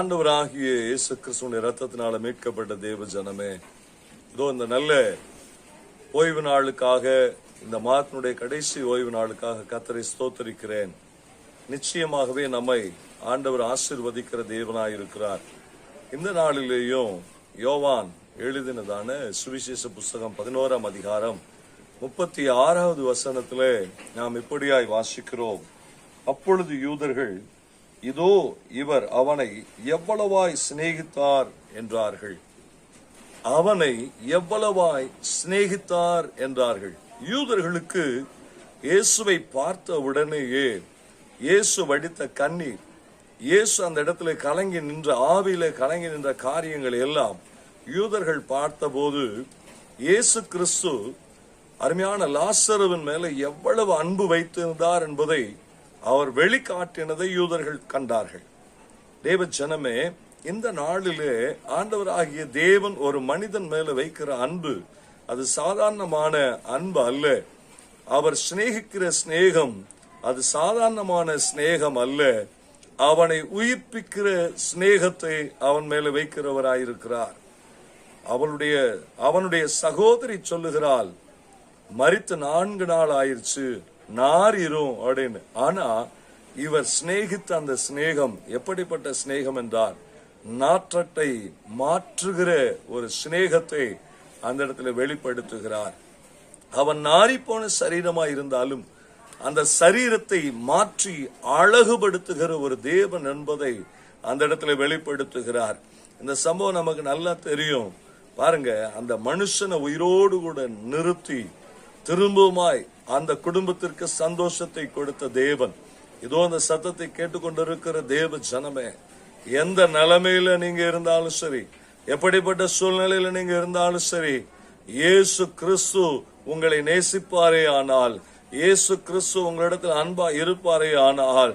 ஆண்டவராகிய இயேசு கிறிஸ்துவின் இரத்தத்தினால மீட்கப்பட்ட தேவ ஜனமே, இதோ இந்த நல்ல ஓய்வு நாளுக்காக, இந்த மாதத்தினுடைய கடைசி ஓய்வு நாளுக்காக கர்த்தரை ஸ்தோத்தரிக்கிறேன். நிச்சயமாகவே நம்மை ஆண்டவர் ஆசீர்வதிக்கிற தேவனாயிருக்கிறார். இந்த நாளிலேயும் யோவான் எழுதினதான சுவிசேஷ புஸ்தகம் 11ஆம் அதிகாரம் 36வது வசனத்திலே நாம் இப்படியாய் வாசிக்கிறோம். அப்பொழுது யூதர்கள், இதோ இவர் அவனை எவ்வளவாய் சிநேகித்தார் என்றார்கள். அவனை எவ்வளவாய் சிநேகித்தார் என்றார்கள். யூதர்களுக்கு இயேசுவை பார்த்த உடனேயே இயேசு வடித்த கண்ணீர், இயேசு அந்த இடத்துல கலங்கி நின்ற, ஆவியில கலங்கி நின்ற காரியங்கள் எல்லாம் யூதர்கள் பார்த்தபோது, இயேசு கிறிஸ்து அருமையான லாசருவின் மேல எவ்வளவு அன்பு வைத்திருந்தார் என்பதை அவர் வெளிக்காட்டினதை யூதர்கள் கண்டார்கள். தேவ ஜனமே, இந்த நாளிலே ஆண்டவராகிய தேவன் ஒரு மனிதன் மேல வைக்கிற அன்பு அது சாதாரணமான அன்பு அல்ல. அவர் சிநேகிக்கிற சிநேகம் அது சாதாரணமான சிநேகம் அல்ல. அவனை உயிர்ப்பிக்கிற சிநேகத்தை அவன் மேல வைக்கிறவராயிருக்கிறார். அவனுடைய சகோதரி சொல்லுகிறாள், மரித்து 4 நாள் ஆயிருச்சு, நாரிரும் அப்படின்னு. ஆனா இவர் சிநேகித்த அந்த சிநேகம் எப்படிப்பட்ட சிநேகம் என்றார், நாற்றத்தை மாற்றுகிற ஒரு சிநேகத்தை அந்த இடத்துல வெளிப்படுத்துகிறார். அவன் நாரி போன சரீரமா இருந்தாலும் அந்த சரீரத்தை மாற்றி அழகுபடுத்துகிற ஒரு தேவன் என்பதை அந்த இடத்துல வெளிப்படுத்துகிறார். இந்த சம்பவம் நமக்கு நல்லா தெரியும். பாருங்க, அந்த மனுஷனை உயிரோடு கூட நிறுத்தி திரும்பவுமாய் அந்த குடும்பத்திற்கு சந்தோஷத்தை கொடுத்த தேவன். இதோ அந்த சத்தத்தை கேட்டுக்கொண்டிருக்கிற தேவ ஜனமே, எந்த நிலைமையில நீங்க இருந்தாலும் சரி, எப்படிப்பட்ட சூழ்நிலையில நீங்க இருந்தாலும் சரி, இயேசு கிறிஸ்து உங்களை நேசிப்பாரே ஆனால், இயேசு கிறிஸ்து உங்களிடத்தில் அன்பா இருப்பாரே ஆனால்,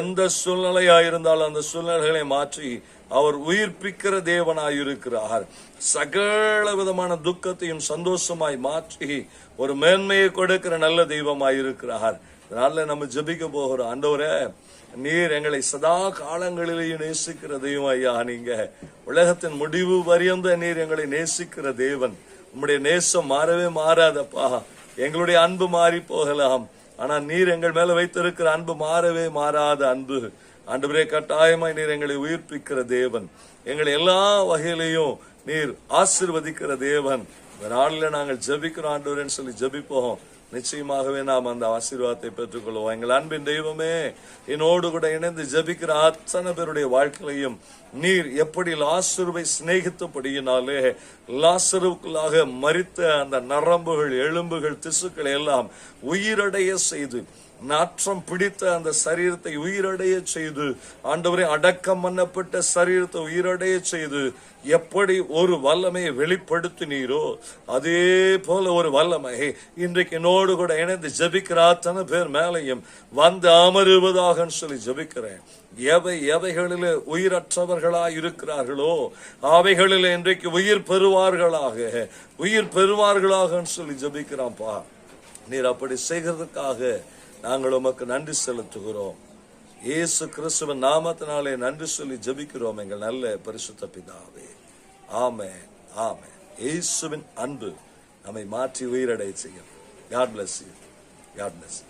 எந்த சூழ்நிலையா இருந்தாலும் அந்த சூழ்நிலைகளை மாற்றி அவர் உயிர்ப்பிக்கிற தேவனாயிருக்கிறார். சகல விதமான துக்கத்தையும் சந்தோஷமாய் மாற்றி ஒரு மேன்மையை கொடுக்கிற நல்ல தெய்வமாயிருக்கிறார். அதனால நம்ம ஜெபிக்க போகிறோம். ஆண்டவரே, நீர் எங்களை சதா காலங்களிலேயும் நேசிக்கிற தெய்வம் ஐயா. நீங்க உலகத்தின் முடிவு பரியந்த நீர் எங்களை நேசிக்கிற தேவன். உம்முடைய நேசம் மாறவே மாறாதப்பா. எங்களுடைய அன்பு மாறி போகலாம், ஆனா நீர் எங்கள் மேல வைத்திருக்கிற அன்பு மாறவே மாறாத அன்பு. ஆண்டவரே, கட்டாயமாய் நீர் எங்களை உயிர்ப்பிக்கிற தேவன், எங்களை எல்லா வகையிலையும் நீர் ஆசீர்வதிக்கிற தேவன். இந்த நாளில் நாங்கள் ஜெபிக்கிறோம் ஆண்டவரேன்னு சொல்லி ஜெபிப்போம். நிச்சயமாகவே நாம் அந்த ஆசீர்வாதத்தை பெற்றுக்கொள்வோம். எங்கள் அன்பின் தெய்வமே, என்னோடு கூட இணைந்து ஜெபிக்கிற அத்தனை பேருடைய வாழ்க்கையிலையும் நீர் எப்படி லாசருவை சிநேகித்தபடியினாலே லாசருக்குள்ளாக மரித்த அந்த நரம்புகள், எலும்புகள், திசுக்களை எல்லாம் உயிரடைய செய்து, நாற்றம் பிடித்த அந்த சரீரத்தை உயிரடைய செய்து, ஆண்டவரே அடக்கம் பண்ணப்பட்ட சரீரத்தை உயிரடைய செய்து எப்படி ஒரு வல்லமையை வெளிப்படுத்தினீரோ அதே போல ஒரு வல்லமை இன்றைக்கு என்னோடு கூட இணைந்து ஜெபிக்கிற அத்தனை பேர் மேலையும் வந்து அமருவதாக சொல்லி ஜெபிக்கிறேன். எவைகளிலே உயிரற்றவர்களாய் இருக்கிறார்களோ அவைகளில் இன்றைக்கு உயிர் பெறுவார்களாக சொல்லி ஜெபிக்கிறான்ப்பா. நீர் அப்படி செய்கிறதுக்காக நாங்கள் உமக்கு நன்றி செலுத்துகிறோம். இயேசு கிறிஸ்துவின் நாமத்தினாலே நன்றி சொல்லி ஜெபிக்கிறோம் எங்கள் நல்ல பரிசுத்த பிதாவே. ஆமென், ஆமென். இயேசுவின் அன்பு நம்மை மாற்றி உயிரடை செய்யும். God bless you. God bless you.